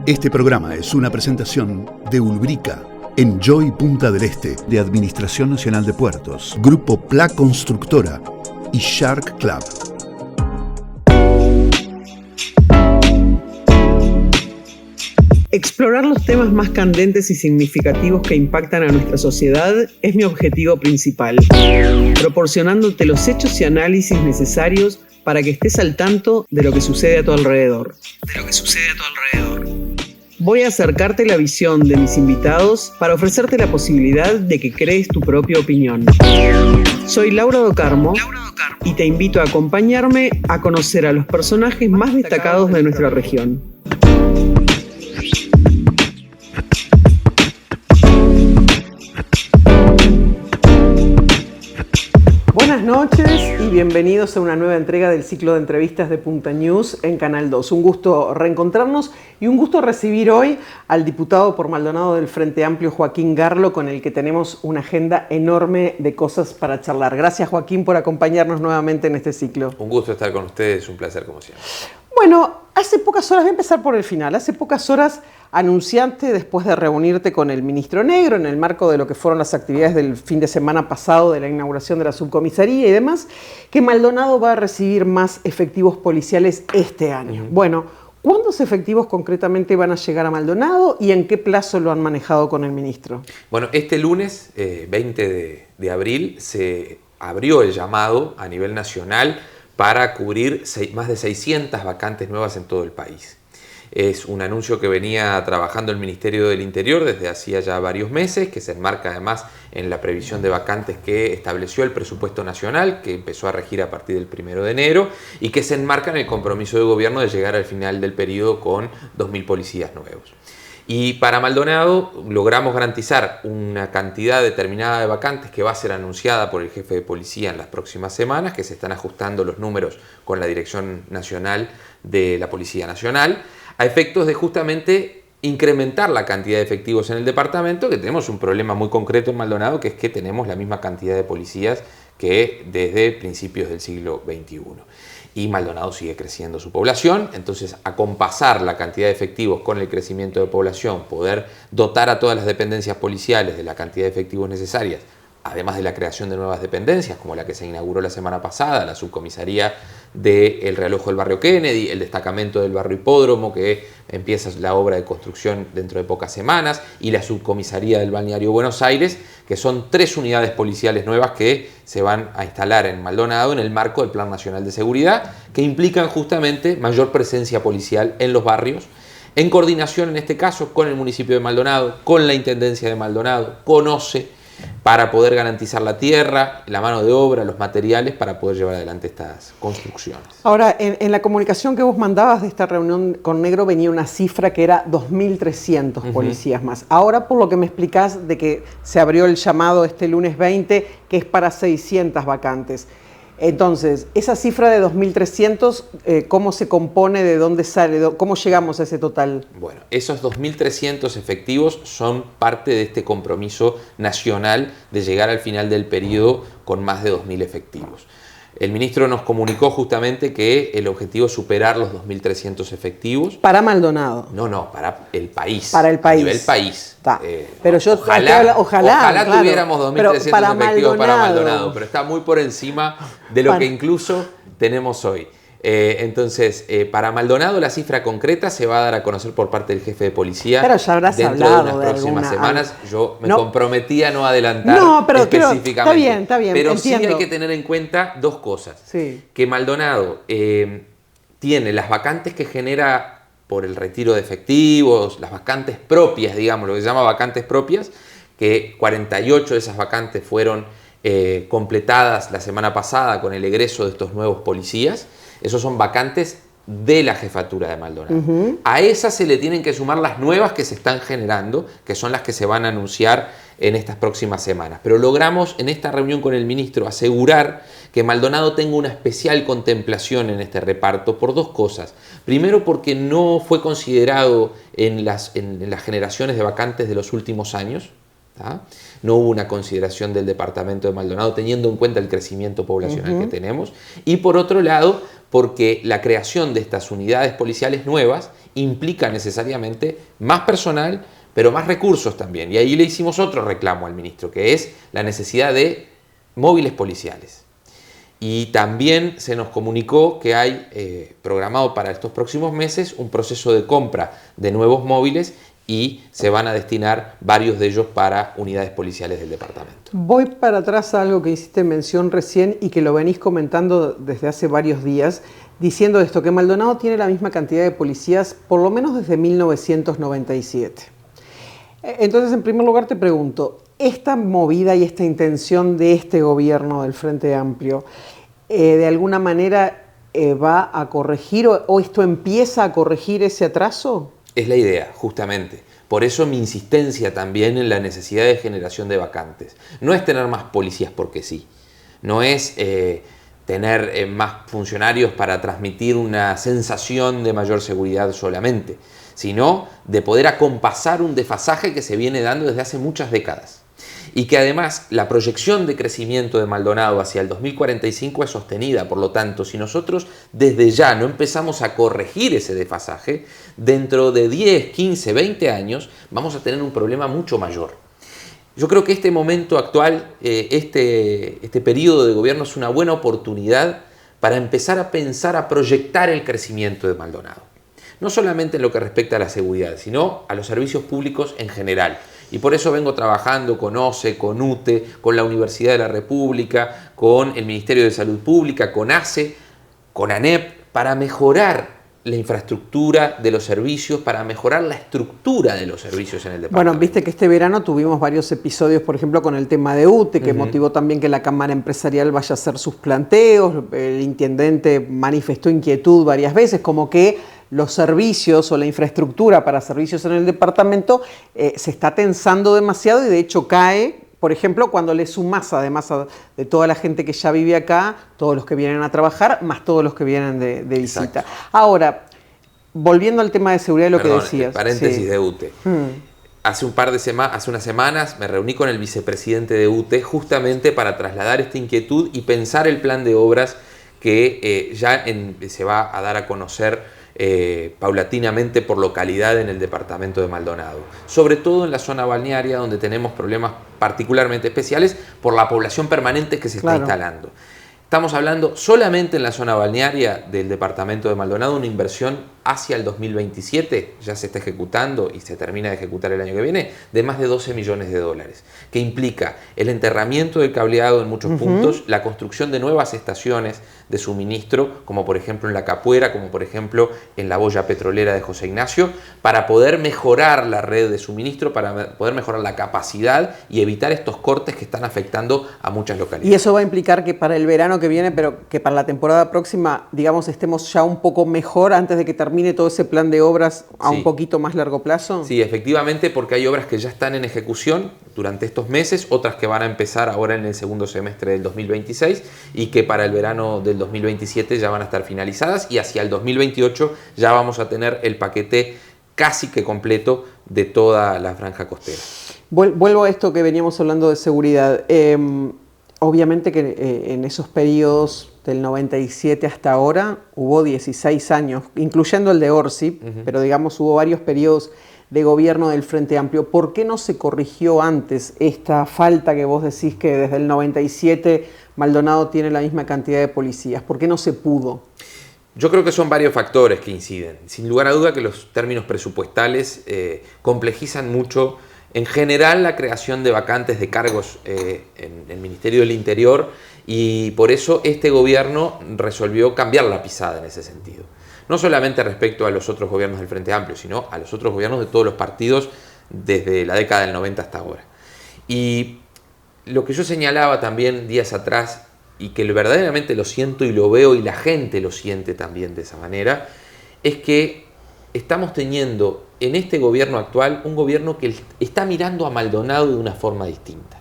Este programa es una presentación de Ulbrica, Enjoy Punta del Este, de Administración Nacional de Puertos, Grupo Pla Constructora y Shark Club. Explorar los temas más candentes y significativos que impactan a nuestra sociedad es mi objetivo principal, proporcionándote los hechos y análisis necesarios para que estés al tanto de lo que sucede a tu alrededor. Voy a acercarte la visión de mis invitados para ofrecerte la posibilidad de que crees tu propia opinión. Soy Laura Do Carmo y te invito a acompañarme a conocer a los personajes más destacados de nuestra región. Buenas noches y bienvenidos a una nueva entrega del ciclo de entrevistas de Punta News en Canal 2. Un gusto reencontrarnos y un gusto recibir hoy al diputado por Maldonado del Frente Amplio, Joaquín Garlo, con el que tenemos una agenda enorme de cosas para charlar. Gracias, Joaquín, por acompañarnos nuevamente en este ciclo. Un gusto estar con ustedes, un placer como siempre. Bueno, hace pocas horas, voy a empezar por el final, hace pocas horas anunciaste, después de reunirte con el ministro Negro en el marco de lo que fueron las actividades del fin de semana pasado de la inauguración de la subcomisaría y demás, que Maldonado va a recibir más efectivos policiales este año. Bueno, ¿cuántos efectivos concretamente van a llegar a Maldonado y en qué plazo lo han manejado con el ministro? Bueno, este lunes, 20 de abril, se abrió el llamado a nivel nacional para cubrir más de 600 vacantes nuevas en todo el país. Es un anuncio que venía trabajando el Ministerio del Interior desde hacía ya varios meses, que se enmarca además en la previsión de vacantes que estableció el presupuesto nacional, que empezó a regir a partir del 1 de enero, y que se enmarca en el compromiso del gobierno de llegar al final del periodo con 2.000 policías nuevos. Y para Maldonado logramos garantizar una cantidad determinada de vacantes que va a ser anunciada por el jefe de policía en las próximas semanas, que se están ajustando los números con la Dirección Nacional de la Policía Nacional, a efectos de justamente incrementar la cantidad de efectivos en el departamento, que tenemos un problema muy concreto en Maldonado, que es que tenemos la misma cantidad de policías que desde principios del siglo XXI. Y Maldonado sigue creciendo su población, entonces acompasar la cantidad de efectivos con el crecimiento de población, poder dotar a todas las dependencias policiales de la cantidad de efectivos necesarias, además de la creación de nuevas dependencias, como la que se inauguró la semana pasada, la subcomisaría del Realojo del barrio Kennedy, el destacamento del barrio Hipódromo, que empieza la obra de construcción dentro de pocas semanas, y la subcomisaría del balneario Buenos Aires, que son 3 unidades policiales nuevas que se van a instalar en Maldonado en el marco del Plan Nacional de Seguridad, que implican justamente mayor presencia policial en los barrios, en coordinación en este caso con el municipio de Maldonado, con la Intendencia de Maldonado, con OCE, para poder garantizar la tierra, la mano de obra, los materiales para poder llevar adelante estas construcciones. Ahora, en la comunicación que vos mandabas de esta reunión con Negro venía una cifra que era 2.300 policías más. Ahora, por lo que me explicás de que se abrió el llamado este lunes 20, que es para 600 vacantes. Entonces, esa cifra de 2.300, ¿cómo se compone? ¿De dónde sale? ¿Cómo llegamos a ese total? Bueno, esos 2.300 efectivos son parte de este compromiso nacional de llegar al final del periodo con más de 2.000 efectivos. El ministro nos comunicó justamente que el objetivo es superar los 2.300 efectivos. ¿Para Maldonado? No, para el país. Para el país. A nivel país. Pero yo ojalá claro, tuviéramos 2.300 efectivos para Maldonado, pero está muy por encima de lo que incluso tenemos hoy. Entonces, para Maldonado la cifra concreta se va a dar a conocer por parte del jefe de policía. Pero ya habrás dentro hablado de unas próximas semanas. Yo me comprometí a no adelantar específicamente. Está bien, pero entiendo. Sí hay que tener en cuenta dos cosas. Sí. Que Maldonado tiene las vacantes que genera por el retiro de efectivos, las vacantes propias, digamos, lo que se llama vacantes propias, que 48 de esas vacantes fueron completadas la semana pasada con el egreso de estos nuevos policías. Esos son vacantes de la jefatura de Maldonado. A esas se le tienen que sumar las nuevas que se están generando, que son las que se van a anunciar en estas próximas semanas. Pero logramos en esta reunión con el ministro asegurar que Maldonado tenga una especial contemplación en este reparto por dos cosas. Primero, porque no fue considerado en las generaciones de vacantes de los últimos años. No hubo una consideración del departamento de Maldonado teniendo en cuenta el crecimiento poblacional que tenemos. Y por otro lado, porque la creación de estas unidades policiales nuevas implica necesariamente más personal, pero más recursos también. Y ahí le hicimos otro reclamo al ministro, que es la necesidad de móviles policiales. Y también se nos comunicó que hay programado para estos próximos meses un proceso de compra de nuevos móviles y se van a destinar varios de ellos para unidades policiales del departamento. Voy para atrás a algo que hiciste mención recién y que lo venís comentando desde hace varios días, diciendo esto, que Maldonado tiene la misma cantidad de policías por lo menos desde 1997. Entonces, en primer lugar te pregunto, esta movida y esta intención de este gobierno del Frente Amplio, ¿de alguna manera va a corregir o esto empieza a corregir ese atraso? Es la idea, justamente. Por eso mi insistencia también en la necesidad de generación de vacantes. No es tener más policías porque sí. No es tener más funcionarios para transmitir una sensación de mayor seguridad solamente, sino de poder acompasar un desfasaje que se viene dando desde hace muchas décadas. Y que además la proyección de crecimiento de Maldonado hacia el 2045 es sostenida. Por lo tanto, si nosotros desde ya no empezamos a corregir ese desfasaje, dentro de 10, 15, 20 años vamos a tener un problema mucho mayor. Yo creo que este momento actual, este periodo de gobierno es una buena oportunidad para empezar a pensar, a proyectar el crecimiento de Maldonado. No solamente en lo que respecta a la seguridad, sino a los servicios públicos en general. Y por eso vengo trabajando con OCE, con UTE, con la Universidad de la República, con el Ministerio de Salud Pública, con ACE, con ANEP, para mejorar la infraestructura de los servicios, para mejorar la estructura de los servicios en el departamento. Bueno, viste que este verano tuvimos varios episodios, por ejemplo, con el tema de UTE, que motivó también que la Cámara Empresarial vaya a hacer sus planteos. El intendente manifestó inquietud varias veces, como que los servicios o la infraestructura para servicios en el departamento se está tensando demasiado y de hecho cae, por ejemplo, cuando le sumás, además de toda la gente que ya vive acá, todos los que vienen a trabajar, más todos los que vienen de visita. Exacto. Ahora, volviendo al tema de seguridad, lo que decías. Paréntesis sí. de UTE. Hace unas semanas me reuní con el vicepresidente de UTE justamente para trasladar esta inquietud y pensar el plan de obras que se va a dar a conocer paulatinamente por localidad en el departamento de Maldonado, sobre todo en la zona balnearia donde tenemos problemas particularmente especiales por la población permanente que se está instalando. Estamos hablando solamente en la zona balnearia del departamento de Maldonado, una inversión hacia el 2027, ya se está ejecutando y se termina de ejecutar el año que viene, de más de 12 millones de dólares, que implica el enterramiento del cableado en muchos puntos, la construcción de nuevas estaciones de suministro, como por ejemplo en La Capuera, como por ejemplo en la boya petrolera de José Ignacio, para poder mejorar la red de suministro, para poder mejorar la capacidad y evitar estos cortes que están afectando a muchas localidades. Y eso va a implicar que para el verano que viene, pero que para la temporada próxima, digamos, estemos ya un poco mejor antes de que termine todo ese plan de obras a un poquito más largo plazo. Sí, efectivamente, porque hay obras que ya están en ejecución durante estos meses, otras que van a empezar ahora en el segundo semestre del 2026 y que para el verano del 2027 ya van a estar finalizadas y hacia el 2028 ya vamos a tener el paquete casi que completo de toda la franja costera. Vuelvo a esto que veníamos hablando de seguridad. Obviamente que en esos periodos del 97 hasta ahora hubo 16 años, incluyendo el de Orsi, pero digamos hubo varios periodos de gobierno del Frente Amplio. ¿Por qué no se corrigió antes esta falta que vos decís que desde el 97 Maldonado tiene la misma cantidad de policías? ¿Por qué no se pudo? Yo creo que son varios factores que inciden. Sin lugar a duda que los términos presupuestales complejizan mucho en general la creación de vacantes de cargos en el Ministerio del Interior y por eso este gobierno resolvió cambiar la pisada en ese sentido. No solamente respecto a los otros gobiernos del Frente Amplio, sino a los otros gobiernos de todos los partidos desde la década del 90 hasta ahora. Y lo que yo señalaba también días atrás y que verdaderamente lo siento y lo veo y la gente lo siente también de esa manera, es que estamos teniendo en este gobierno actual un gobierno que está mirando a Maldonado de una forma distinta,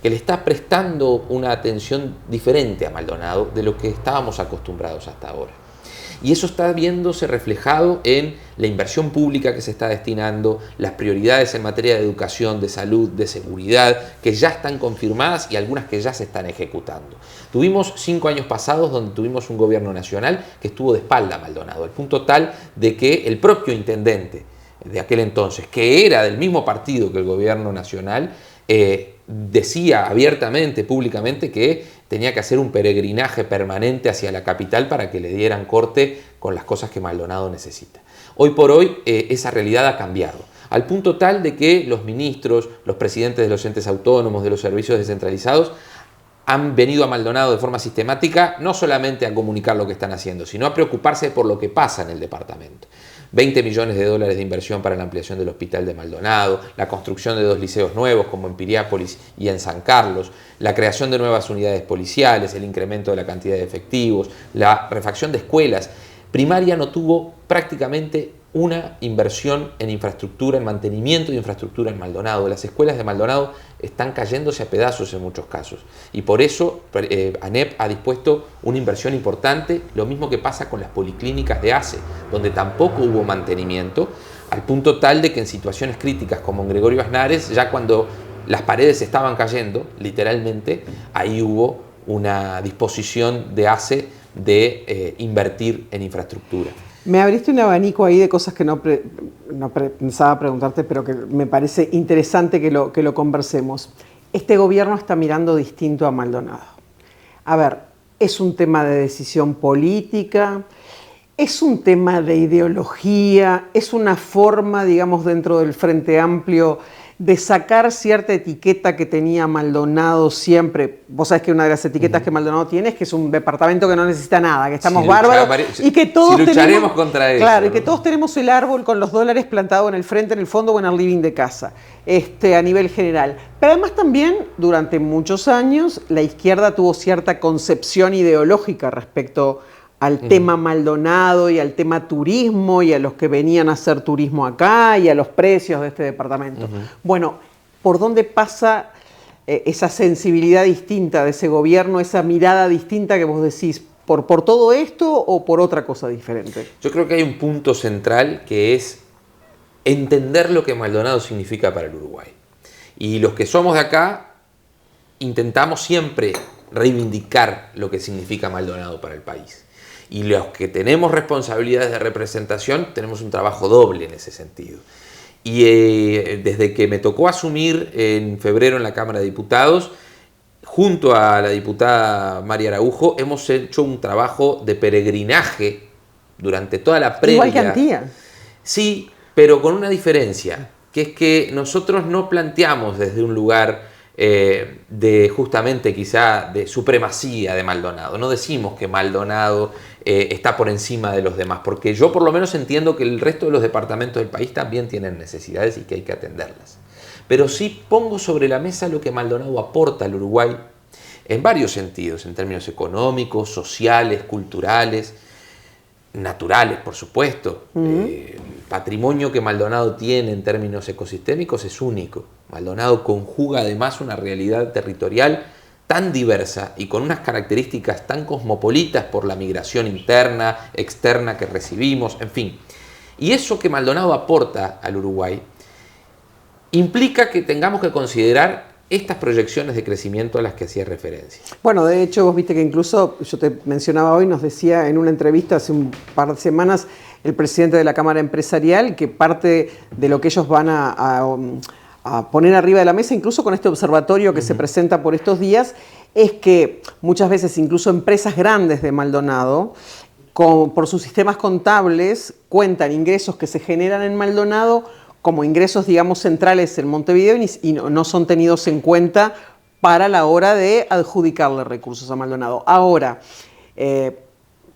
que le está prestando una atención diferente a Maldonado de lo que estábamos acostumbrados hasta ahora. Y eso está viéndose reflejado en la inversión pública que se está destinando, las prioridades en materia de educación, de salud, de seguridad, que ya están confirmadas y algunas que ya se están ejecutando. Tuvimos 5 años pasados donde tuvimos un gobierno nacional que estuvo de espalda a Maldonado, al punto tal de que el propio intendente de aquel entonces, que era del mismo partido que el gobierno nacional, decía abiertamente, públicamente, que tenía que hacer un peregrinaje permanente hacia la capital para que le dieran corte con las cosas que Maldonado necesita. Hoy por hoy esa realidad ha cambiado, al punto tal de que los ministros, los presidentes de los entes autónomos, de los servicios descentralizados, han venido a Maldonado de forma sistemática no solamente a comunicar lo que están haciendo, sino a preocuparse por lo que pasa en el departamento. 20 millones de dólares de inversión para la ampliación del hospital de Maldonado, la construcción de 2 liceos nuevos como en Piriápolis y en San Carlos, la creación de nuevas unidades policiales, el incremento de la cantidad de efectivos, la refacción de escuelas. Primaria no tuvo prácticamente una inversión en infraestructura, en mantenimiento de infraestructura en Maldonado. Las escuelas de Maldonado están cayéndose a pedazos en muchos casos y por eso ANEP ha dispuesto una inversión importante, lo mismo que pasa con las policlínicas de ACE, donde tampoco hubo mantenimiento, al punto tal de que en situaciones críticas como en Gregorio Aznares, ya cuando las paredes estaban cayendo, literalmente, ahí hubo una disposición de ACE de invertir en infraestructura. Me abriste un abanico ahí de cosas que no pensaba preguntarte, pero que me parece interesante que lo conversemos. Este gobierno está mirando distinto a Maldonado. A ver, es un tema de decisión política, es un tema de ideología, es una forma, digamos, dentro del Frente Amplio de sacar cierta etiqueta que tenía Maldonado siempre. Vos sabés que una de las etiquetas que Maldonado tiene es que es un departamento que no necesita nada, que estamos bárbaros y que todos lucharemos contra eso. Claro, y que todos tenemos el árbol con los dólares plantado en el frente, en el fondo o en el living de casa, a nivel general. Pero además también, durante muchos años, la izquierda tuvo cierta concepción ideológica respecto al tema Maldonado y al tema turismo y a los que venían a hacer turismo acá y a los precios de este departamento. Bueno, ¿por dónde pasa esa sensibilidad distinta de ese gobierno, esa mirada distinta que vos decís? ¿Por todo esto o por otra cosa diferente? Yo creo que hay un punto central que es entender lo que Maldonado significa para el Uruguay. Y los que somos de acá intentamos siempre reivindicar lo que significa Maldonado para el país. Y los que tenemos responsabilidades de representación tenemos un trabajo doble en ese sentido. Y desde que me tocó asumir en febrero en la Cámara de Diputados, junto a la diputada María Araujo, hemos hecho un trabajo de peregrinaje durante toda la previa. Igual que Antía. Sí, pero con una diferencia, que es que nosotros no planteamos desde un lugar de justamente quizá de supremacía de Maldonado. No decimos que Maldonado está por encima de los demás, porque yo por lo menos entiendo que el resto de los departamentos del país también tienen necesidades y que hay que atenderlas. Pero sí pongo sobre la mesa lo que Maldonado aporta al Uruguay en varios sentidos, en términos económicos, sociales, culturales, naturales, por supuesto. El patrimonio que Maldonado tiene en términos ecosistémicos es único. Maldonado conjuga además una realidad territorial tan diversa y con unas características tan cosmopolitas por la migración interna, externa que recibimos, en fin. Y eso que Maldonado aporta al Uruguay implica que tengamos que considerar estas proyecciones de crecimiento a las que hacía referencia. Bueno, de hecho, vos viste que incluso, yo te mencionaba hoy, nos decía en una entrevista hace un par de semanas el presidente de la Cámara Empresarial que parte de lo que ellos van a poner arriba de la mesa, incluso con este observatorio que se presenta por estos días, es que muchas veces incluso empresas grandes de Maldonado, por sus sistemas contables, cuentan ingresos que se generan en Maldonado como ingresos, digamos, centrales en Montevideo y no son tenidos en cuenta para la hora de adjudicarle recursos a Maldonado. Ahora,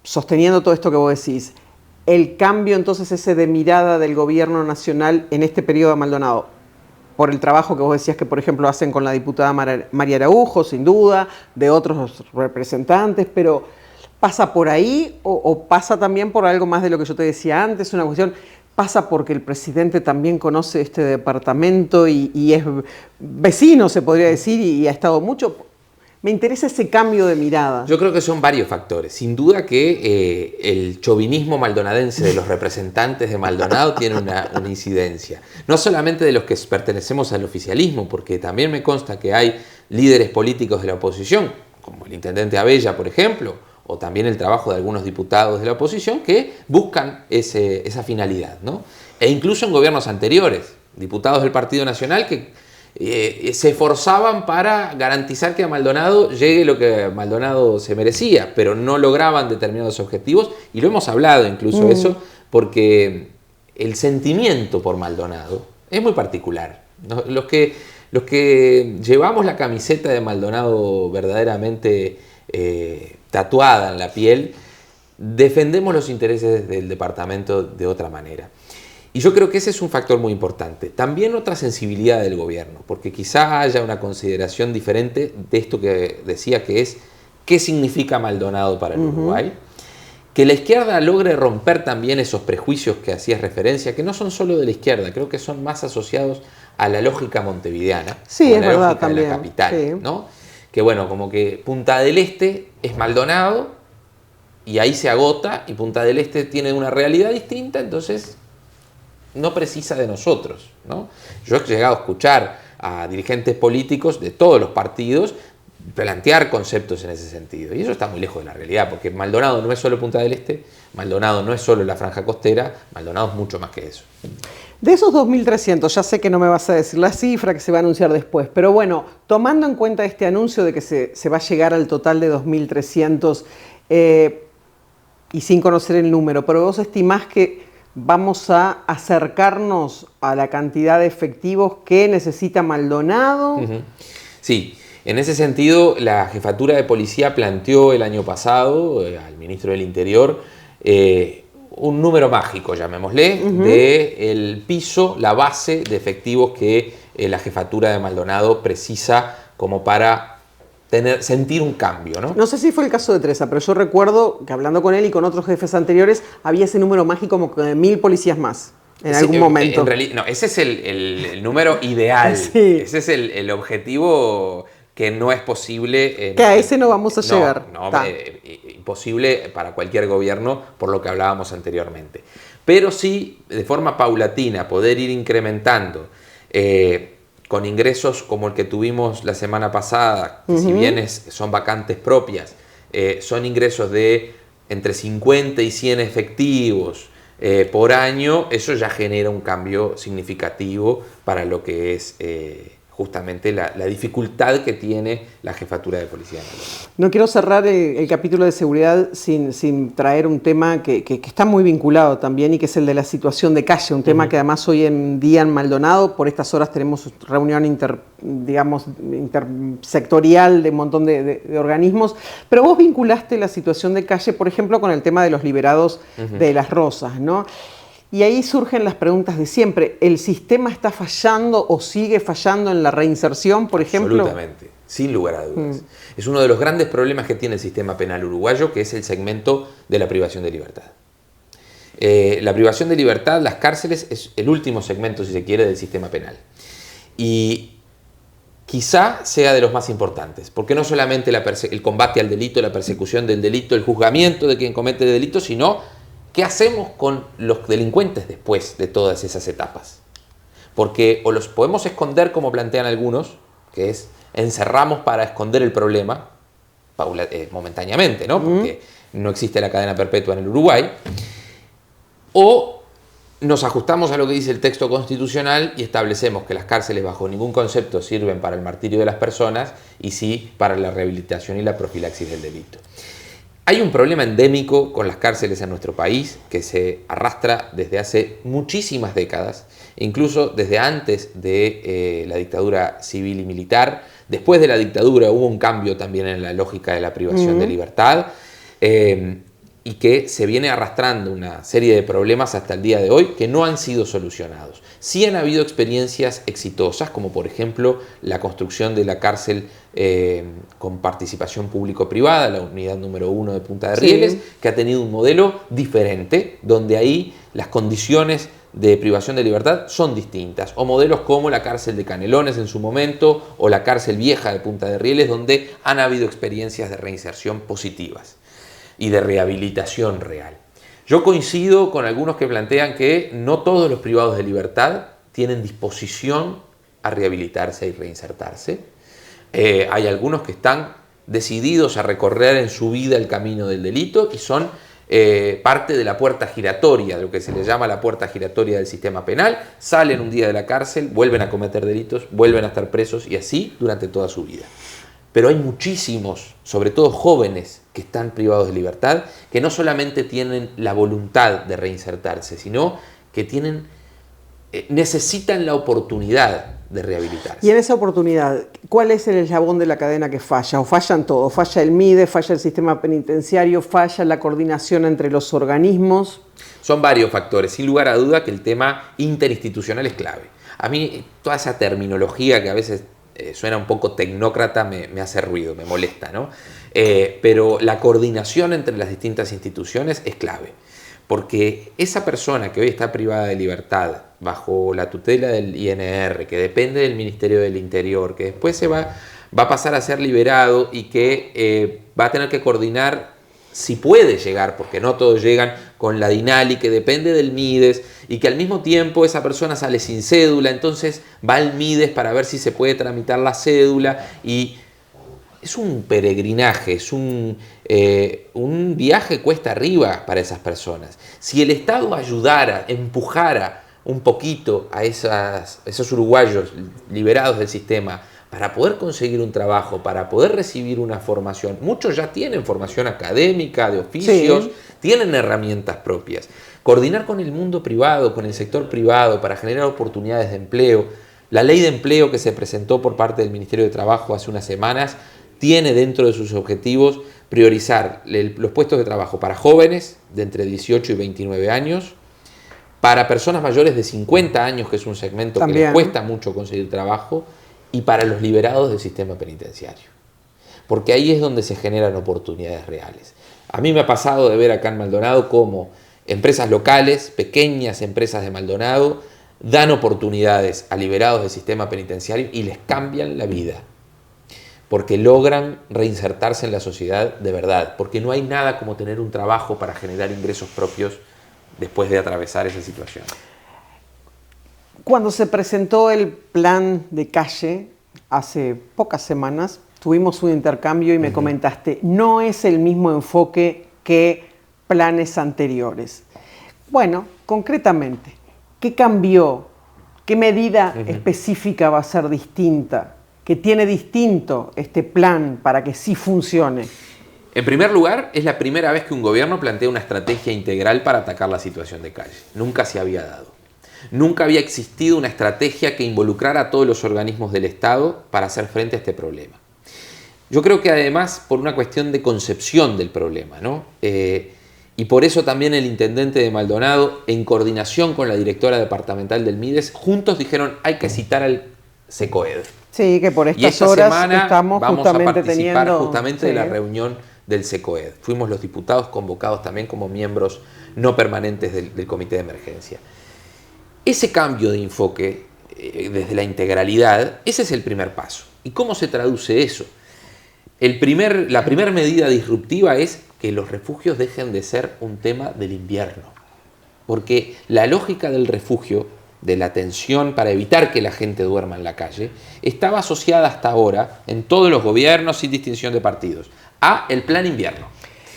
sosteniendo todo esto que vos decís, el cambio entonces ese de mirada del gobierno nacional en este periodo de Maldonado, por el trabajo que vos decías que, por ejemplo, hacen con la diputada María Araujo, sin duda, de otros representantes, pero ¿pasa por ahí o pasa también por algo más de lo que yo te decía antes? Una cuestión, ¿pasa porque el presidente también conoce este departamento y es vecino, se podría decir, y ha estado mucho? Me interesa ese cambio de mirada. Yo creo que son varios factores. Sin duda que el chauvinismo maldonadense de los representantes de Maldonado tiene una incidencia. No solamente de los que pertenecemos al oficialismo, porque también me consta que hay líderes políticos de la oposición, como el intendente Abella, por ejemplo, o también el trabajo de algunos diputados de la oposición que buscan esa finalidad, ¿no? E incluso en gobiernos anteriores, diputados del Partido Nacional que se esforzaban para garantizar que a Maldonado llegue lo que Maldonado se merecía, pero no lograban determinados objetivos, y lo hemos hablado incluso eso, porque el sentimiento por Maldonado es muy particular, ¿no? Los que llevamos la camiseta de Maldonado verdaderamente tatuada en la piel, defendemos los intereses del departamento de otra manera. Y yo creo que ese es un factor muy importante. También otra sensibilidad del gobierno, porque quizá haya una consideración diferente de esto que decía, que es qué significa Maldonado para el Uruguay. Que la izquierda logre romper también esos prejuicios que hacías referencia, que no son solo de la izquierda, creo que son más asociados a la lógica montevideana, sí, a es la verdad, lógica también, de la capital, sí. ¿no? Que bueno, como que Punta del Este es Maldonado y ahí se agota, y Punta del Este tiene una realidad distinta, entonces no precisa de nosotros, ¿no? Yo he llegado a escuchar a dirigentes políticos de todos los partidos plantear conceptos en ese sentido, y eso está muy lejos de la realidad, porque Maldonado no es solo Punta del Este, Maldonado no es solo la franja costera, Maldonado es mucho más que eso. De esos 2.300, ya sé que no me vas a decir la cifra que se va a anunciar después, pero bueno, tomando en cuenta este anuncio de que se va a llegar al total de 2.300 y sin conocer el número, pero vos estimás que vamos a acercarnos a la cantidad de efectivos que necesita Maldonado. Sí, en ese sentido la Jefatura de Policía planteó el año pasado al Ministro del Interior un número mágico, llamémosle, del piso, la base de efectivos que la Jefatura de Maldonado precisa como para sentir un cambio, ¿no? No sé si fue el caso de Tresa, pero yo recuerdo que hablando con él y con otros jefes anteriores, había ese número mágico como de 1.000 policías más en algún momento. En realidad, no, ese es el número ideal. Sí. Ese es el objetivo que no es posible. Que a ese no vamos a llegar. Imposible para cualquier gobierno, por lo que hablábamos anteriormente. Pero sí, de forma paulatina, poder ir incrementando con ingresos como el que tuvimos la semana pasada, que si bien son vacantes propias, son ingresos de entre 50 y 100 efectivos por año, eso ya genera un cambio significativo para lo que es justamente la dificultad que tiene la Jefatura de Policía de Maldonado. No quiero cerrar el capítulo de seguridad sin traer un tema que está muy vinculado también, y que es el de la situación de calle, un tema que además hoy en día en Maldonado, por estas horas tenemos reunión intersectorial de un montón de organismos, pero vos vinculaste la situación de calle, por ejemplo, con el tema de los liberados de Las Rosas, ¿no? Y ahí surgen las preguntas de siempre. ¿El sistema está fallando o sigue fallando en la reinserción, por ejemplo? Absolutamente, sin lugar a dudas. Es uno de los grandes problemas que tiene el sistema penal uruguayo, que es el segmento de la privación de libertad. La privación de libertad, las cárceles, es el último segmento, si se quiere, del sistema penal. Y quizá sea de los más importantes, porque no solamente el combate al delito, la persecución del delito, el juzgamiento de quien comete el delito, sino ¿qué hacemos con los delincuentes después de todas esas etapas? Porque o los podemos esconder, como plantean algunos, que es encerramos para esconder el problema, momentáneamente, ¿no? Porque no existe la cadena perpetua en el Uruguay, o nos ajustamos a lo que dice el texto constitucional y establecemos que las cárceles bajo ningún concepto sirven para el martirio de las personas, y sí para la rehabilitación y la profilaxis del delito. Hay un problema endémico con las cárceles en nuestro país que se arrastra desde hace muchísimas décadas, incluso desde antes de la dictadura civil y militar. Después de la dictadura hubo un cambio también en la lógica de la privación de libertad. y que se viene arrastrando una serie de problemas hasta el día de hoy que no han sido solucionados. Sí han habido experiencias exitosas, como por ejemplo la construcción de la cárcel con participación público-privada, la unidad número 1 de Punta de Rieles, que ha tenido un modelo diferente, donde ahí las condiciones de privación de libertad son distintas, o modelos como la cárcel de Canelones en su momento, o la cárcel vieja de Punta de Rieles, donde han habido experiencias de reinserción positivas y de rehabilitación real. Yo coincido con algunos que plantean que no todos los privados de libertad tienen disposición a rehabilitarse y reinsertarse. Hay algunos que están decididos a recorrer en su vida el camino del delito y son parte de la puerta giratoria, de lo que se le llama la puerta giratoria del sistema penal, salen un día de la cárcel, vuelven a cometer delitos, vuelven a estar presos y así durante toda su vida. Pero hay muchísimos, sobre todo jóvenes, que están privados de libertad, que no solamente tienen la voluntad de reinsertarse, sino que necesitan la oportunidad de rehabilitarse. Y en esa oportunidad, ¿cuál es el eslabón de la cadena que falla? ¿O fallan todos? ¿Falla el MIDES, falla el sistema penitenciario, falla la coordinación entre los organismos? Son varios factores. Sin lugar a duda que el tema interinstitucional es clave. A mí toda esa terminología que a veces suena un poco tecnócrata me hace ruido, me molesta, ¿no? Pero la coordinación entre las distintas instituciones es clave. Porque esa persona que hoy está privada de libertad bajo la tutela del INR, que depende del Ministerio del Interior, que después se va a pasar a ser liberado y que va a tener que coordinar, si puede llegar, porque no todos llegan, con la DINALI, que depende del MIDES, y que al mismo tiempo esa persona sale sin cédula, entonces va al MIDES para ver si se puede tramitar la cédula, y es un peregrinaje, es un viaje cuesta arriba para esas personas. Si el Estado ayudara, empujara un poquito a esos uruguayos liberados del sistema para poder conseguir un trabajo, para poder recibir una formación, muchos ya tienen formación académica, de oficios, tienen herramientas propias. Coordinar con el mundo privado, con el sector privado, para generar oportunidades de empleo. La ley de empleo que se presentó por parte del Ministerio de Trabajo hace unas semanas tiene dentro de sus objetivos priorizar los puestos de trabajo para jóvenes de entre 18 y 29 años, para personas mayores de 50 años, que es un segmento también que les cuesta mucho conseguir trabajo, y para los liberados del sistema penitenciario. Porque ahí es donde se generan oportunidades reales. A mí me ha pasado de ver acá en Maldonado cómo empresas locales, pequeñas empresas de Maldonado, dan oportunidades a liberados del sistema penitenciario y les cambian la vida. Porque logran reinsertarse en la sociedad de verdad. Porque no hay nada como tener un trabajo para generar ingresos propios después de atravesar esa situación. Cuando se presentó el plan de calle hace pocas semanas, tuvimos un intercambio y me comentaste, no es el mismo enfoque que planes anteriores. Bueno, concretamente, ¿qué cambió? ¿Qué medida específica va a ser distinta? ¿Qué tiene distinto este plan para que sí funcione? En primer lugar, es la primera vez que un gobierno plantea una estrategia integral para atacar la situación de calle. Nunca se había dado. Nunca había existido una estrategia que involucrara a todos los organismos del Estado para hacer frente a este problema. Yo creo que además por una cuestión de concepción del problema, ¿no? Y por eso también el intendente de Maldonado, en coordinación con la directora departamental del MIDES, juntos dijeron hay que citar al SECOED. Sí, que por estas y esta horas semana estamos vamos a participar teniendo de la reunión del SECOED. Fuimos los diputados convocados también como miembros no permanentes del Comité de Emergencia. Ese cambio de enfoque desde la integralidad, ese es el primer paso. ¿Y cómo se traduce eso? La primera medida disruptiva es que los refugios dejen de ser un tema del invierno. Porque la lógica del refugio, de la atención para evitar que la gente duerma en la calle, estaba asociada hasta ahora, en todos los gobiernos, sin distinción de partidos, a el plan invierno.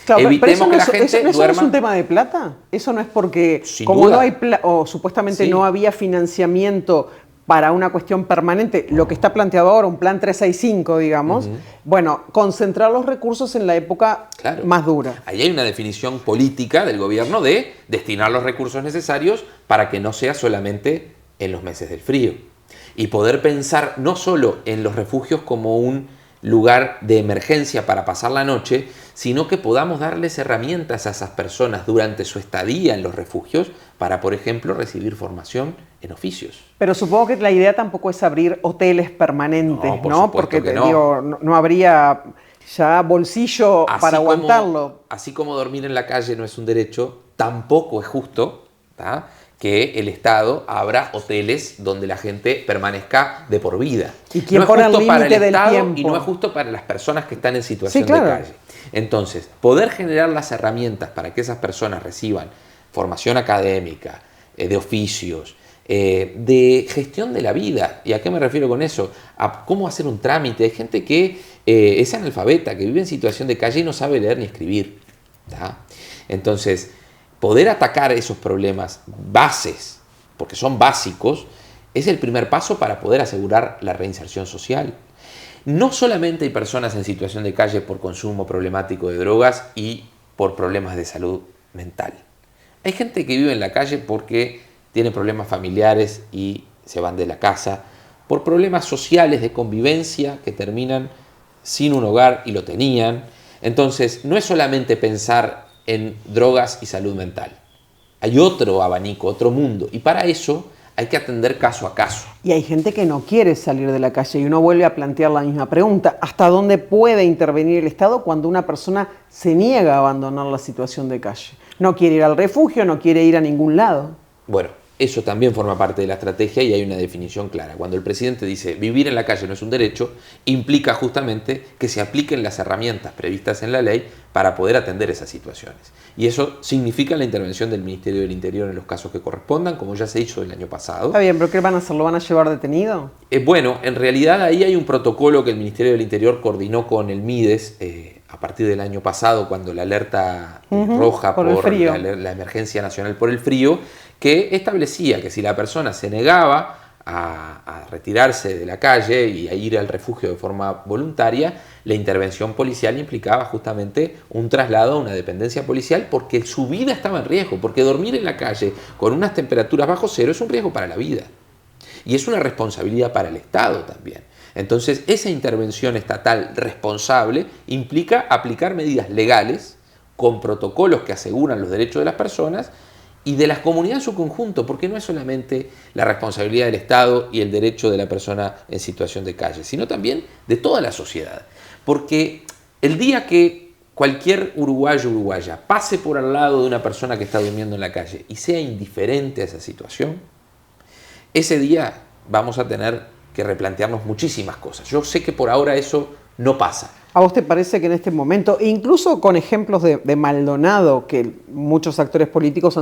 Claro, evitemos que la gente ¿eso duerma. no es un tema de plata? Eso no es porque, Sin como duda. no hay o supuestamente no había financiamiento para una cuestión permanente, lo que está planteado ahora, un plan 365, digamos, bueno, concentrar los recursos en la época más dura. Ahí hay una definición política del gobierno de destinar los recursos necesarios para que no sea solamente en los meses del frío. Y poder pensar no solo en los refugios como un lugar de emergencia para pasar la noche, sino que podamos darles herramientas a esas personas durante su estadía en los refugios para, por ejemplo, recibir formación en oficios. Pero supongo que la idea tampoco es abrir hoteles permanentes, ¿no? Porque no habría ya bolsillo para aguantarlo. Así como dormir en la calle no es un derecho, tampoco es justo, ¿tá?, que el Estado abra hoteles donde la gente permanezca de por vida. ¿Y quién pone el límite del tiempo? Y no es justo para las personas que están en situación de calle. Entonces, poder generar las herramientas para que esas personas reciban formación académica, de oficios, de gestión de la vida. ¿Y a qué me refiero con eso? A cómo hacer un trámite. Hay gente que es analfabeta, que vive en situación de calle y no sabe leer ni escribir, ¿tá? Entonces, poder atacar esos problemas bases, porque son básicos, es el primer paso para poder asegurar la reinserción social. No solamente hay personas en situación de calle por consumo problemático de drogas y por problemas de salud mental. Hay gente que vive en la calle porque tiene problemas familiares y se van de la casa, por problemas sociales de convivencia que terminan sin un hogar y lo tenían. Entonces, no es solamente pensar en drogas y salud mental. Hay otro abanico, otro mundo, y para eso hay que atender caso a caso. Y hay gente que no quiere salir de la calle y uno vuelve a plantear la misma pregunta. ¿Hasta dónde puede intervenir el Estado cuando una persona se niega a abandonar la situación de calle? No quiere ir al refugio, no quiere ir a ningún lado. Bueno, eso también forma parte de la estrategia y hay una definición clara. Cuando el presidente dice vivir en la calle no es un derecho, implica justamente que se apliquen las herramientas previstas en la ley para poder atender esas situaciones. Y eso significa la intervención del Ministerio del Interior en los casos que correspondan, como ya se hizo el año pasado. Está bien, pero ¿qué van a hacer? ¿Lo van a llevar detenido? Bueno, en realidad ahí hay un protocolo que el Ministerio del Interior coordinó con el MIDES a partir del año pasado, cuando la alerta roja por la emergencia nacional por el frío, que establecía que si la persona se negaba a retirarse de la calle y a ir al refugio de forma voluntaria, la intervención policial implicaba justamente un traslado a una dependencia policial porque su vida estaba en riesgo, porque dormir en la calle con unas temperaturas bajo cero es un riesgo para la vida y es una responsabilidad para el Estado también. Entonces, esa intervención estatal responsable implica aplicar medidas legales con protocolos que aseguran los derechos de las personas y de las comunidades en su conjunto, porque no es solamente la responsabilidad del Estado y el derecho de la persona en situación de calle, sino también de toda la sociedad. Porque el día que cualquier uruguayo o uruguaya pase por al lado de una persona que está durmiendo en la calle y sea indiferente a esa situación, ese día vamos a tener que replantearnos muchísimas cosas. Yo sé que por ahora eso no pasa. ¿A vos te parece que en este momento, incluso con ejemplos de Maldonado, que muchos actores políticos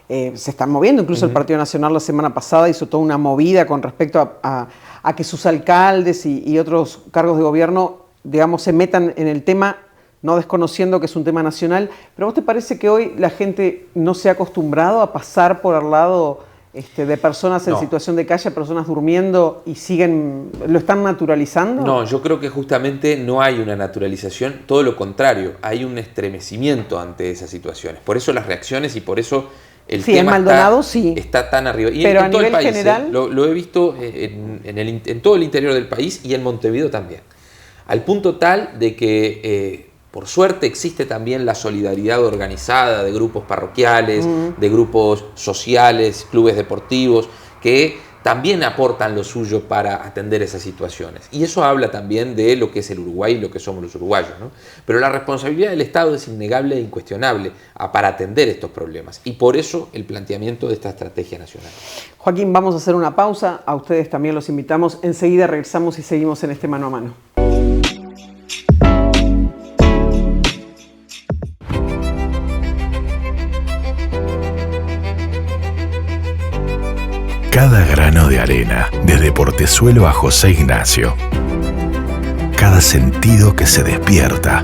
se están moviendo, incluso el Partido Nacional la semana pasada hizo toda una movida con respecto a que sus alcaldes y otros cargos de gobierno, digamos, se metan en el tema, no desconociendo que es un tema nacional, pero ¿a vos te parece que hoy la gente no se ha acostumbrado a pasar por al lado de personas en situación de calle, personas durmiendo y lo están naturalizando? No, yo creo que justamente no hay una naturalización, todo lo contrario, hay un estremecimiento ante esas situaciones. Por eso las reacciones y por eso el tema en Maldonado está tan arriba. Y pero en a todo nivel el país, general, lo he visto en todo el interior del país y en Montevideo también. Al punto tal de que por suerte existe también la solidaridad organizada de grupos parroquiales, de grupos sociales, clubes deportivos, que también aportan lo suyo para atender esas situaciones. Y eso habla también de lo que es el Uruguay y lo que somos los uruguayos, ¿no? Pero la responsabilidad del Estado es innegable e incuestionable para atender estos problemas. Y por eso el planteamiento de esta estrategia nacional. Joaquín, vamos a hacer una pausa. A ustedes también los invitamos. Enseguida regresamos y seguimos en este Mano a Mano. Cada grano de arena, desde Portezuelo a José Ignacio. Cada sentido que se despierta.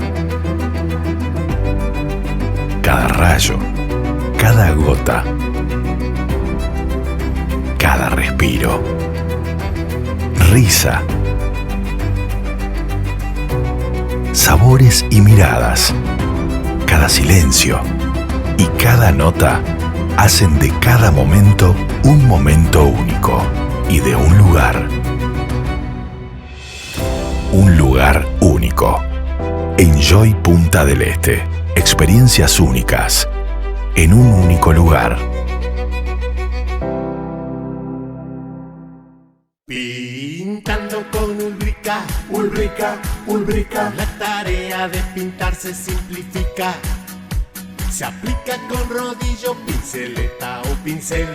Cada rayo, cada gota, cada respiro. Risa. Sabores y miradas. Cada silencio y cada nota hacen de cada momento un momento único y de un lugar Enjoy Punta del Este. Experiencias únicas en un único lugar. Pintando con Ulbrica, Ulbrica, Ulbrica. La tarea de pintar se simplifica. Se aplica con rodillo, pinceleta o pincel.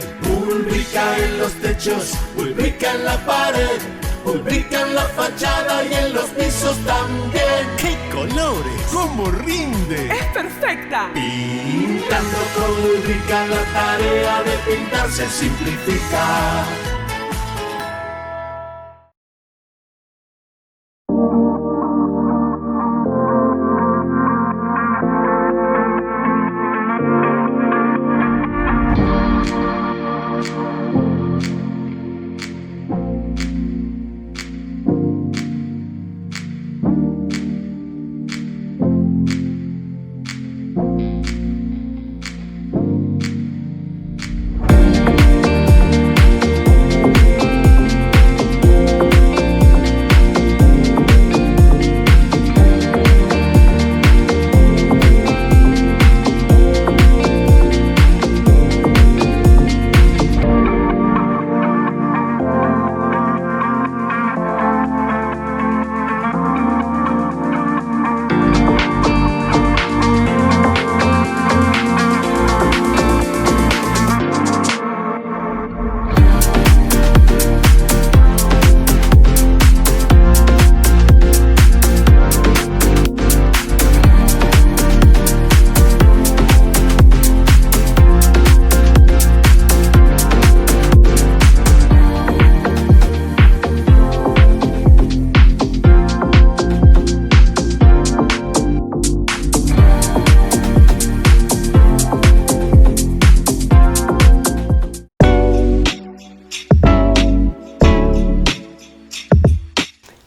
Ulbrica en los techos, Ulbrica en la pared, Ulbrica en la fachada y en los pisos también. ¡Qué colores! ¡Cómo rinde! ¡Es perfecta! Pintando con Ulbrica, la tarea de pintar se simplifica.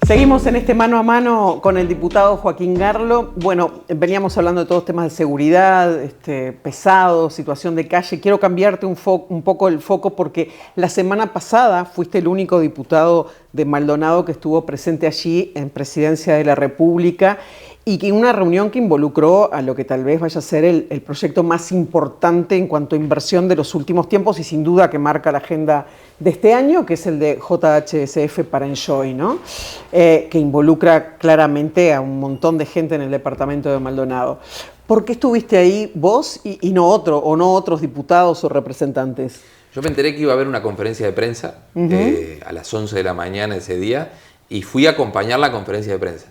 Seguimos en este mano a mano con el diputado Joaquín Garlo. Bueno, veníamos hablando de todos los temas de seguridad, pesados, situación de calle. Quiero cambiarte un poco el foco porque la semana pasada fuiste el único diputado de Maldonado que estuvo presente allí en Presidencia de la República y que una reunión que involucró a lo que tal vez vaya a ser el proyecto más importante en cuanto a inversión de los últimos tiempos y sin duda que marca la agenda de este año, que es el de JHSF para Enjoy, ¿no? Que involucra claramente a un montón de gente en el departamento de Maldonado. ¿Por qué estuviste ahí vos y no otros diputados o representantes? Yo me enteré que iba a haber una conferencia de prensa a las 11 de la mañana ese día y fui a acompañar la conferencia de prensa.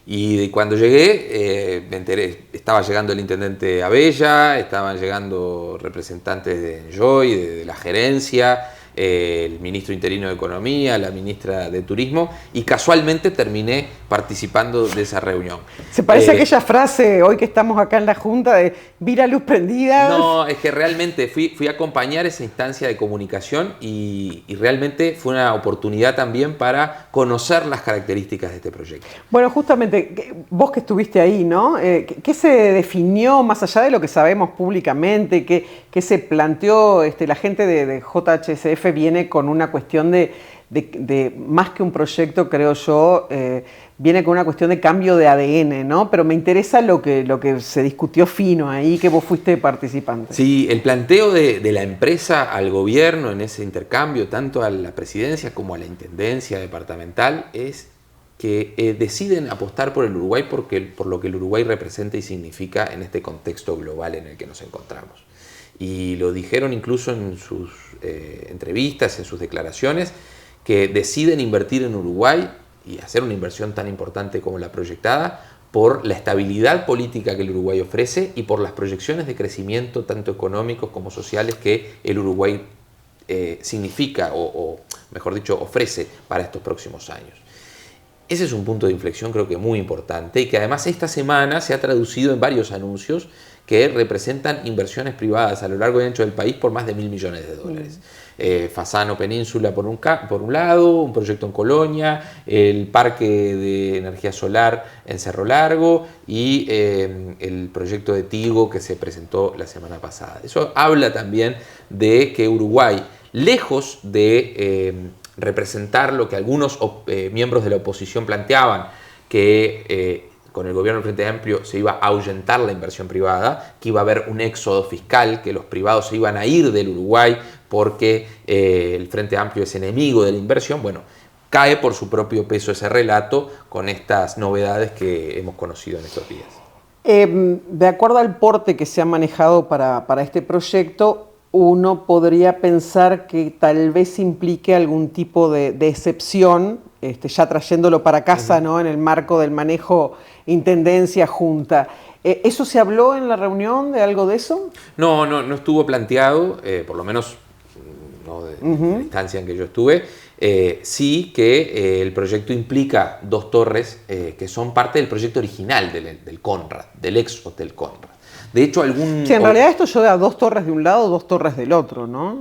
Y cuando llegué, me enteré, estaba llegando el intendente Abella, estaban llegando representantes de Enjoy, de la gerencia, el ministro interino de Economía, la ministra de Turismo, y casualmente terminé participando de esa reunión. ¿Se parece a aquella frase hoy que estamos acá en la Junta de vi la luz prendida? No, es que realmente fui a acompañar esa instancia de comunicación y realmente fue una oportunidad también para conocer las características de este proyecto. Bueno, justamente, vos que estuviste ahí, ¿no? ¿Qué se definió más allá de lo que sabemos públicamente? ¿Qué se planteó? La gente de JHSF viene con una cuestión de más que un proyecto, creo yo, viene con una cuestión de cambio de ADN, ¿no? Pero me interesa lo que se discutió fino ahí, que vos fuiste participante. Sí, el planteo de la empresa al gobierno en ese intercambio, tanto a la presidencia como a la intendencia departamental, es que deciden apostar por el Uruguay por lo que el Uruguay representa y significa en este contexto global en el que nos encontramos. Y lo dijeron incluso en sus entrevistas, en sus declaraciones, que deciden invertir en Uruguay y hacer una inversión tan importante como la proyectada por la estabilidad política que el Uruguay ofrece y por las proyecciones de crecimiento tanto económicos como sociales que el Uruguay significa o mejor dicho ofrece para estos próximos años. Ese es un punto de inflexión creo que muy importante y que además esta semana se ha traducido en varios anuncios que representan inversiones privadas a lo largo y ancho del país por más de $1.000 millones. Fasano Península por un lado, un proyecto en Colonia, el parque de energía solar en Cerro Largo y el proyecto de Tigo que se presentó la semana pasada. Eso habla también de que Uruguay, lejos de representar lo que algunos miembros de la oposición planteaban, que con el gobierno del Frente Amplio se iba a ahuyentar la inversión privada, que iba a haber un éxodo fiscal, que los privados se iban a ir del Uruguay porque el Frente Amplio es enemigo de la inversión. Bueno, cae por su propio peso ese relato con estas novedades que hemos conocido en estos días. De acuerdo al porte que se ha manejado para este proyecto, uno podría pensar que tal vez implique algún tipo de excepción, ya trayéndolo para casa, ¿no? En el marco del manejo intendencia-junta. ¿Eso se habló en la reunión de algo de eso? No estuvo planteado, por lo menos no de la instancia en que yo estuve. Sí que el proyecto implica 2 torres que son parte del proyecto original del Conrad, del ex Hotel Conrad. De hecho, en realidad esto lleva 2 torres de un lado, 2 torres del otro, ¿no?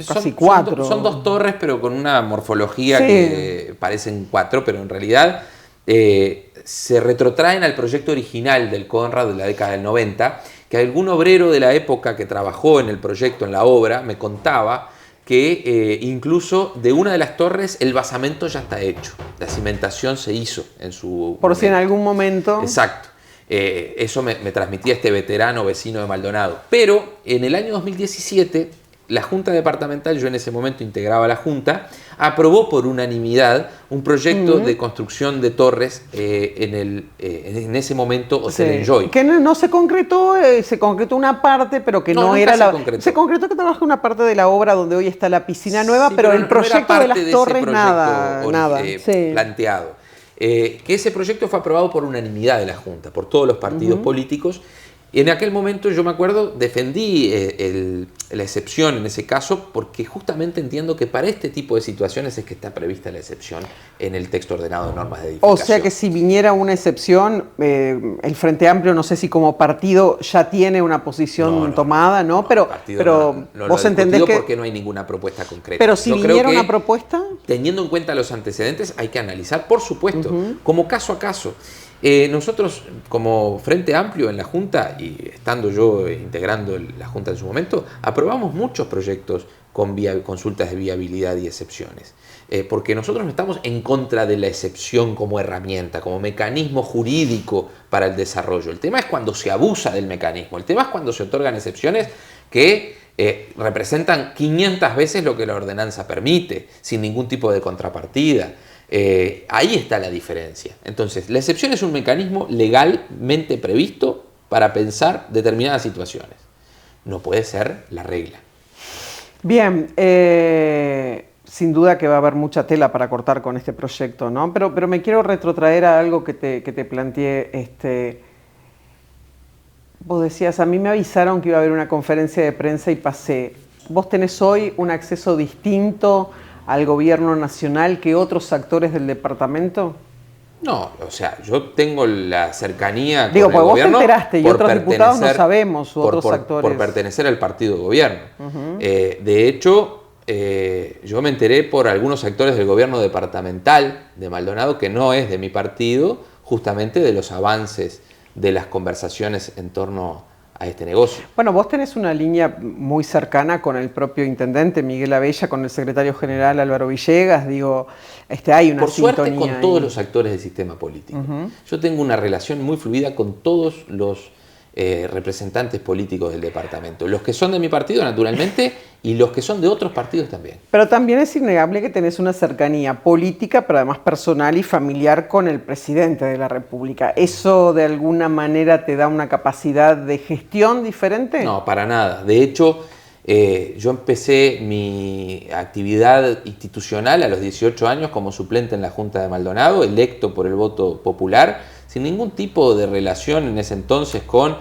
Casi 4. Son 2 torres, pero con una morfología que parecen 4, pero en realidad se retrotraen al proyecto original del Conrad de la década del 90, que algún obrero de la época que trabajó en el proyecto, en la obra, me contaba que incluso de una de las torres el basamento ya está hecho. La cimentación se hizo en su momento. Por si en algún momento... Exacto. Eso me transmitía este veterano vecino de Maldonado. Pero en el año 2017, la Junta Departamental, yo en ese momento integraba la Junta, aprobó por unanimidad un proyecto de construcción de torres en ese momento Hotel Enjoy. Que no se concretó, se concretó una parte, pero que no era la... Se concretó que trabaja una parte de la obra donde hoy está la piscina nueva, pero el proyecto de las torres nada planteado. Que ese proyecto fue aprobado por unanimidad de la Junta, por todos los partidos políticos. Y en aquel momento, yo me acuerdo, defendí la excepción en ese caso, porque justamente entiendo que para este tipo de situaciones es que está prevista la excepción en el texto ordenado de normas de edificación. O sea que si viniera una excepción, el Frente Amplio, no sé si como partido ya tiene una posición tomada, ¿no? Pero vos entendés que... porque no hay ninguna propuesta concreta. Pero si viniera una propuesta... Teniendo en cuenta los antecedentes, hay que analizar, por supuesto, como caso a caso. Nosotros, como Frente Amplio en la Junta, y estando yo integrando la Junta en su momento, aprobamos muchos proyectos con consultas de viabilidad y excepciones. Porque nosotros no estamos en contra de la excepción como herramienta, como mecanismo jurídico para el desarrollo. El tema es cuando se abusa del mecanismo. El tema es cuando se otorgan excepciones que representan 500 veces lo que la ordenanza permite, sin ningún tipo de contrapartida. Ahí está la diferencia. Entonces, la excepción es un mecanismo legalmente previsto para pensar determinadas situaciones. No puede ser la regla. Bien, sin duda que va a haber mucha tela para cortar con este proyecto, ¿no? Pero me quiero retrotraer a algo que te planteé. Vos decías, a mí me avisaron que iba a haber una conferencia de prensa y pasé. ¿Vos tenés hoy un acceso distinto al gobierno nacional que otros actores del departamento? No, o sea, yo tengo la cercanía con el gobierno. Vos te enteraste y otros diputados no sabemos, u otros actores. Por pertenecer al partido de gobierno. De hecho, yo me enteré por algunos actores del gobierno departamental de Maldonado, que no es de mi partido, justamente de los avances de las conversaciones en torno a este negocio. Bueno, vos tenés una línea muy cercana con el propio intendente Miguel Abella, con el secretario general Álvaro Villegas, digo, hay una sintonía. Por suerte con todos los actores del sistema político. Yo tengo una relación muy fluida con todos los representantes políticos del departamento, los que son de mi partido naturalmente y los que son de otros partidos también. Pero también es innegable que tenés una cercanía política, pero además personal y familiar con el presidente de la República. ¿Eso de alguna manera te da una capacidad de gestión diferente? No, para nada. De hecho, yo empecé mi actividad institucional a los 18 años como suplente en la Junta de Maldonado, electo por el voto popular, sin ningún tipo de relación en ese entonces con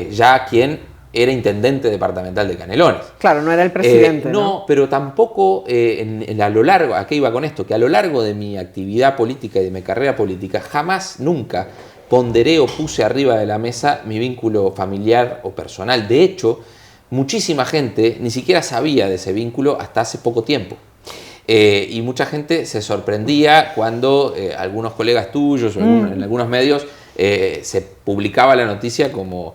ya quien era intendente departamental de Canelones. Claro, no era el presidente. No, pero tampoco a lo largo, ¿a qué iba con esto? Que a lo largo de mi actividad política y de mi carrera política, jamás, nunca ponderé o puse arriba de la mesa mi vínculo familiar o personal. De hecho, muchísima gente ni siquiera sabía de ese vínculo hasta hace poco tiempo. Y mucha gente se sorprendía cuando algunos colegas tuyos o en algunos medios se publicaba la noticia como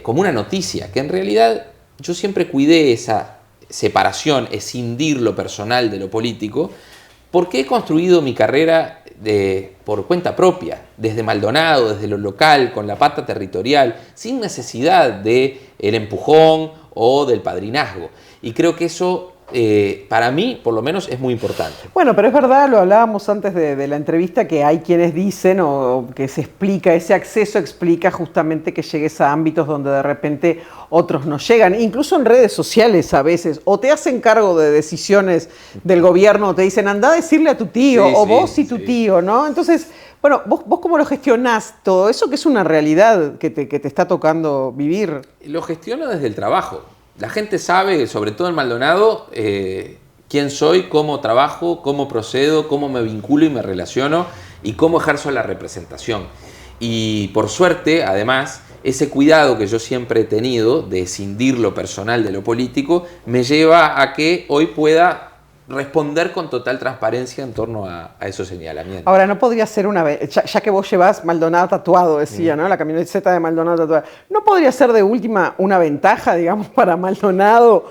una noticia, que en realidad yo siempre cuidé esa separación, escindir lo personal de lo político, porque he construido mi carrera por cuenta propia, desde Maldonado, desde lo local, con la pata territorial, sin necesidad del empujón o del padrinazgo. Y creo que eso, para mí, por lo menos, es muy importante. Bueno, pero es verdad, lo hablábamos antes de la entrevista, que hay quienes dicen o que se explica, ese acceso explica justamente que llegues a ámbitos donde de repente otros no llegan, incluso en redes sociales a veces, o te hacen cargo de decisiones del gobierno, o te dicen, anda a decirle a tu tío, o vos y tu tío, ¿no? Entonces, bueno, ¿vos cómo lo gestionás todo eso, que es una realidad que te está tocando vivir? Lo gestiono desde el trabajo. La gente sabe, sobre todo en Maldonado, quién soy, cómo trabajo, cómo procedo, cómo me vinculo y me relaciono y cómo ejerzo la representación. Y por suerte, además, ese cuidado que yo siempre he tenido de escindir lo personal de lo político me lleva a que hoy pueda responder con total transparencia en torno a esos señalamientos. Ahora, no podría ser una vez, ya que vos llevás Maldonado tatuado, decía, ¿no? La camioneta de Maldonado tatuada. ¿No podría ser de última una ventaja, digamos, para Maldonado,